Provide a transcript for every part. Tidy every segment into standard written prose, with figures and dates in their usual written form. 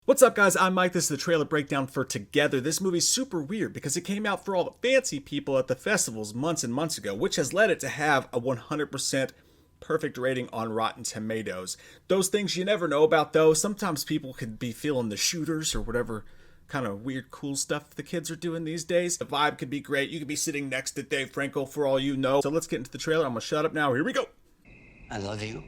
What's up, guys? I'm Mike. This is the trailer breakdown for Together. This movie's super weird because it came out for all the fancy people at the festivals months and months ago, which has led it to have a 100% perfect rating on Rotten Tomatoes. Those things you never know about, though. Sometimes people could be feeling the shooters or whatever kind of weird, cool stuff the kids are doing these days. The vibe could be great. You could be sitting next to Dave Franco for all you know. So let's get into the trailer. I'm going to shut up now. Here we go. I love you.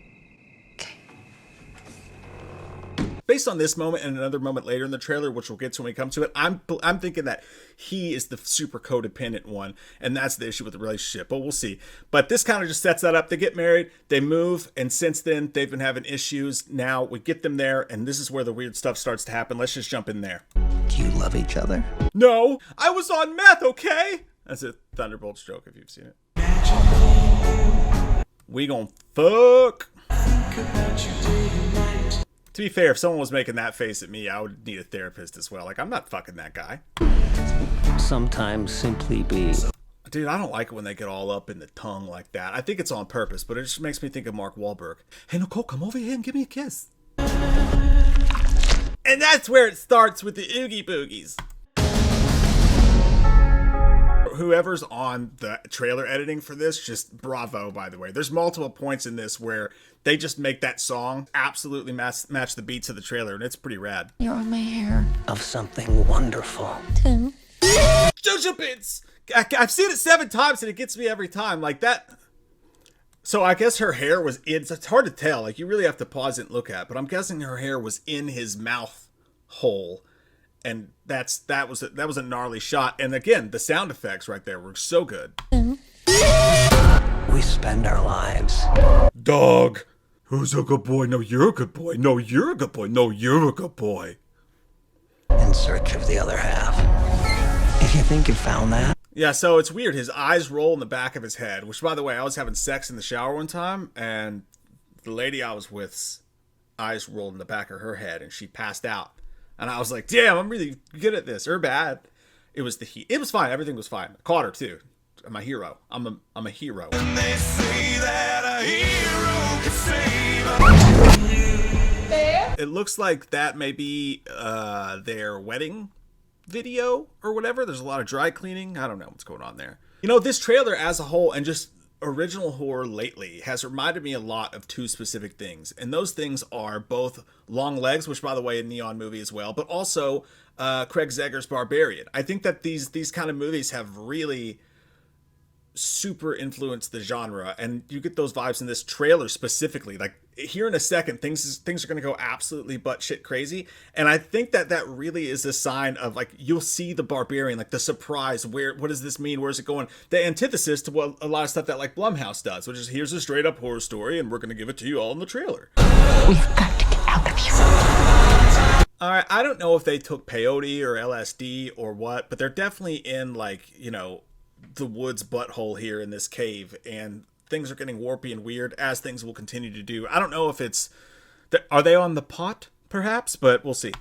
Based on this moment and another moment later in the trailer, which we'll get to when we come to it, I'm thinking that he is the super codependent one, and that's the issue with the relationship, but we'll see. But this kind of just sets that up. They get married, they move, and since then, they've been having issues. Now we get them there, and this is where the weird stuff starts to happen. Let's just jump in there. Do you love each other? No, I was on meth, okay? That's a Thunderbolts joke if you've seen it. We gon' fuck. To be fair, if someone was making that face at me, I would need a therapist as well. Like, I'm not fucking that guy. Sometimes simply be. Dude, I don't like it when they get all up in the tongue like that. I think it's on purpose, but it just makes me think of Mark Wahlberg. Hey, Nicole, come over here and give me a kiss. And that's where it starts with the Oogie Boogies. Whoever's on the trailer editing for this, just bravo, by the way. There's multiple points in this where they just make that song absolutely match the beats of the trailer, and it's pretty rad. You're on my hair. Of something wonderful. Too. Jojo Bits! I've seen it 7 times, and it gets me every time. Like that. So I guess her hair was in. It's hard to tell. Like, you really have to pause it and look at. But I'm guessing her hair was in his mouth hole. And that was a gnarly shot. And again, the sound effects right there were so good. We spend our lives. Dog. Who's a good boy? No, you're a good boy. No, you're a good boy. No, you're a good boy. In search of the other half. If you think you found that. Yeah, so it's weird. His eyes roll in the back of his head, which, by the way, I was having sex in the shower one time, and the lady I was with's eyes rolled in the back of her head, and she passed out. And I was like, damn, I'm really good at this. Or bad. It was the heat. It was fine. Everything was fine. I caught her, too. I'm a hero. I'm a hero. And they say that a hero can save It looks like that may be their wedding video or whatever. There's a lot of dry cleaning. I don't know what's going on there. You know, this trailer as a whole and just original horror lately has reminded me a lot of 2 specific things. And those things are both Long Legs, which, by the way, a Neon movie as well, but also Craig Zegger's Barbarian. I think that these kind of movies have really super influenced the genre, and you get those vibes in this trailer specifically. Like, here in a second, things are going to go absolutely batshit crazy, and I think that really is a sign of, like, you'll see the Barbarian, like the surprise. What does this mean? Where's it going? The antithesis to what a lot of stuff that, like, Blumhouse does, which is, here's a straight up horror story, and we're going to give it to you all in the trailer. We've got to get out of here. All right, I don't know if they took peyote or LSD or what, but they're definitely in, like, you know, the woods butthole here in this cave, and things are getting warpy and weird, as things will continue to do. I don't know if it's are they on the pot perhaps, but we'll see.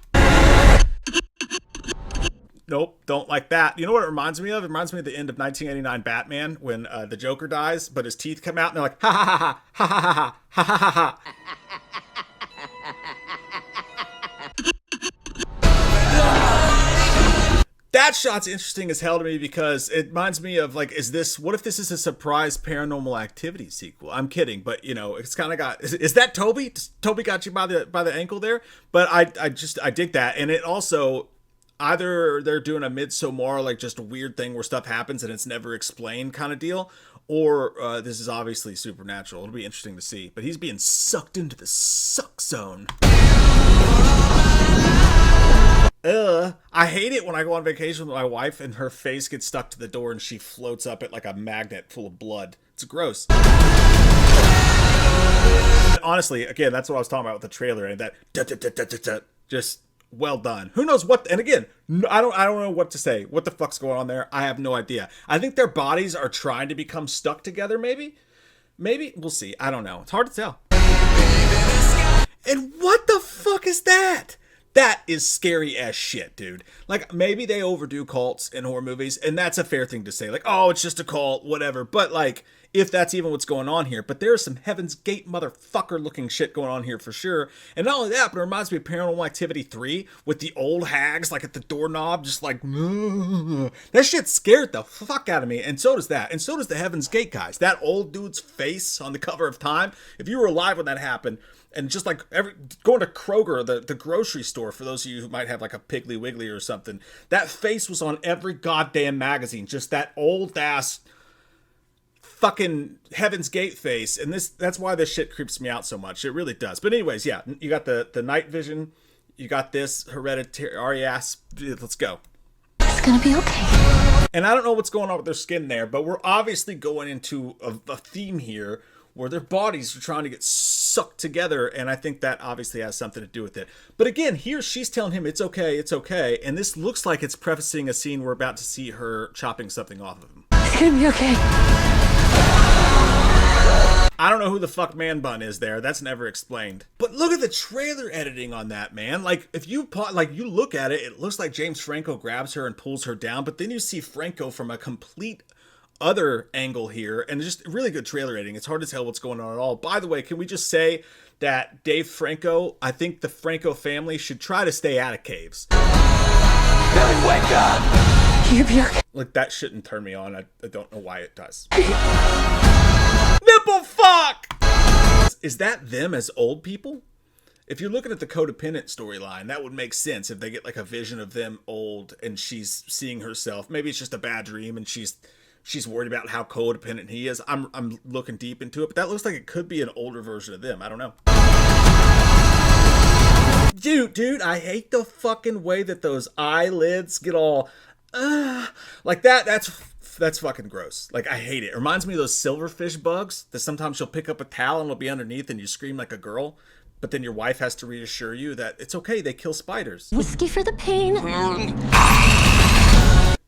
Nope, don't like that. You know what it reminds me of? It reminds me of the end of 1989 Batman when the Joker dies, but his teeth come out and they're like ha ha ha ha ha ha ha ha ha ha. That shot's interesting as hell to me because it reminds me of, like, what if this is a surprise Paranormal Activity sequel? I'm kidding, but, you know, it's kind of got, is that Toby? Toby got you by the ankle there? But I dig that. And it also, either they're doing a Midsommar, like, just a weird thing where stuff happens and it's never explained kind of deal, or this is obviously supernatural. It'll be interesting to see. But he's being sucked into the suck zone. I hate it when I go on vacation with my wife and her face gets stuck to the door and she floats up it like a magnet full of blood. It's gross. Honestly, again, that's what I was talking about with the trailer, and that just well done. Who knows what? And again, I don't know what to say. What the fuck's going on there? I have no idea. I think their bodies are trying to become stuck together. Maybe we'll see. I don't know. It's hard to tell. And what the fuck is that? That is scary as shit, dude. Like, maybe they overdo cults in horror movies, and that's a fair thing to say. Like, oh, it's just a cult, whatever. But, like, if that's even what's going on here. But there's some Heaven's Gate motherfucker looking shit going on here for sure. And not only that, but it reminds me of Paranormal Activity 3 with the old hags like at the doorknob, just like, that shit scared the fuck out of me. And so does that. And so does the Heaven's Gate guys. That old dude's face on the cover of Time. If you were alive when that happened, and just like going to Kroger, the grocery store, for those of you who might have like a Piggly Wiggly or something, that face was on every goddamn magazine. Just that old ass fucking Heaven's Gate face. And that's why this shit creeps me out so much. It really does. But anyways, yeah, you got the night vision. You got this hereditary ass. Let's go. It's gonna be okay. And I don't know what's going on with their skin there, but we're obviously going into a theme here where their bodies are trying to get sucked together, and I think that obviously has something to do with it. But again, here she's telling him it's okay, and this looks like it's prefacing a scene we're about to see her chopping something off of him. It's gonna be okay. I don't know who the fuck Man Bun is there. That's never explained. But look at the trailer editing on that, man. Like, if you look at it, it looks like James Franco grabs her and pulls her down, but then you see Franco from a complete other angle here, and just really good trailer editing. It's hard to tell what's going on at all. By the way, can we just say that Dave Franco, I think the Franco family should try to stay out of caves. Billy, wake up! You'll be okay. Like, that shouldn't turn me on. I don't know why it does. Nipple fuck! Is that them as old people? If you're looking at the codependent storyline, that would make sense if they get like a vision of them old and she's seeing herself. Maybe it's just a bad dream and she's worried about how codependent he is. I'm looking deep into it, but that looks like it could be an older version of them. I don't know. Dude, I hate the fucking way that those eyelids get all like that. That's fucking gross. Like, I hate it. It reminds me of those silverfish bugs that sometimes you'll pick up a towel and it'll be underneath and you scream like a girl, but then your wife has to reassure you that it's okay, they kill spiders. Whiskey for the pain.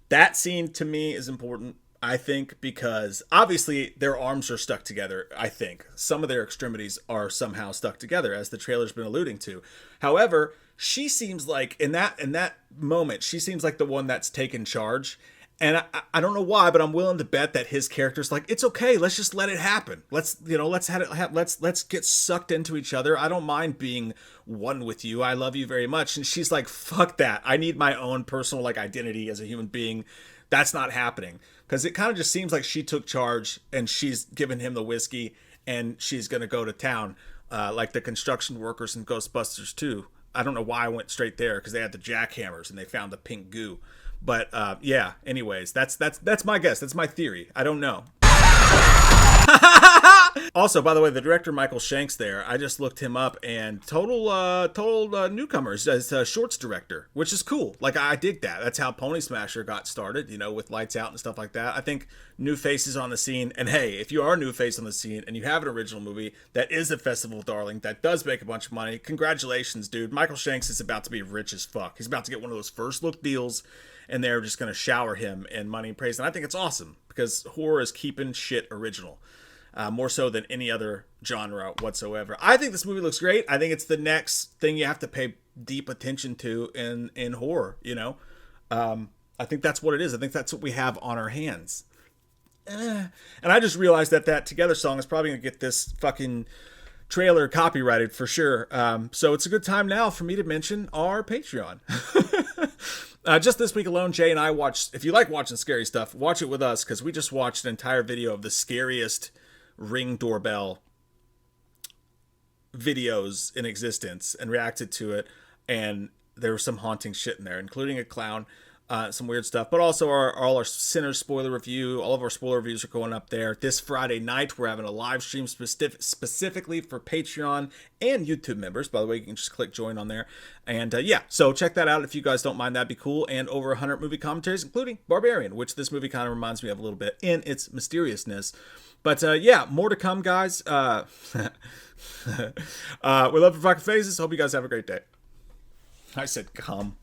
That scene to me is important, I think, because obviously their arms are stuck together. I think some of their extremities are somehow stuck together, as the trailer's been alluding to. However, she seems like in that moment, she seems like the one that's taken charge. And I don't know why, but I'm willing to bet that his character's like, it's okay, let's just let it happen. Let's get sucked into each other. I don't mind being one with you. I love you very much. And she's like, fuck that. I need my own personal like identity as a human being. That's not happening. Because it kind of just seems like she took charge and she's given him the whiskey and she's going to go to town like the construction workers in Ghostbusters 2. I don't know why I went straight there, because they had the jackhammers and they found the pink goo. But yeah, anyways, that's my guess. That's my theory. I don't know. Also, by the way, the director Michael Shanks there, I just looked him up, and total newcomers as a shorts director, which is cool. Like, I dig that. That's how Pony Smasher got started, with Lights Out and stuff like that. I think new faces on the scene, and hey, if you are a new face on the scene and you have an original movie that is a festival darling that does make a bunch of money, congratulations, dude. Michael Shanks is about to be rich as fuck. He's about to get one of those first look deals, and they're just going to shower him in money and praise. And I think it's awesome, because horror is keeping shit original. More so than any other genre whatsoever. I think this movie looks great. I think it's the next thing you have to pay deep attention to in horror, I think that's what it is. I think that's what we have on our hands. And I just realized that Together song is probably going to get this fucking trailer copyrighted for sure. So it's a good time now for me to mention our Patreon. Just this week alone, Jay and I watched, if you like watching scary stuff, watch it with us, because we just watched an entire video of the scariest Ring doorbell videos in existence and reacted to it, and there was some haunting shit in there, including a clown, some weird stuff, but also all our Sinners spoiler review. All of our spoiler reviews are going up there. This Friday night, we're having a live stream specifically for Patreon and YouTube members. By the way, you can just click join on there. And yeah, so check that out if you guys don't mind. That'd be cool. And over 100 movie commentaries, including Barbarian, which this movie kind of reminds me of a little bit in its mysteriousness. But yeah, more to come, guys. We love your fucking faces. Hope you guys have a great day. I said come.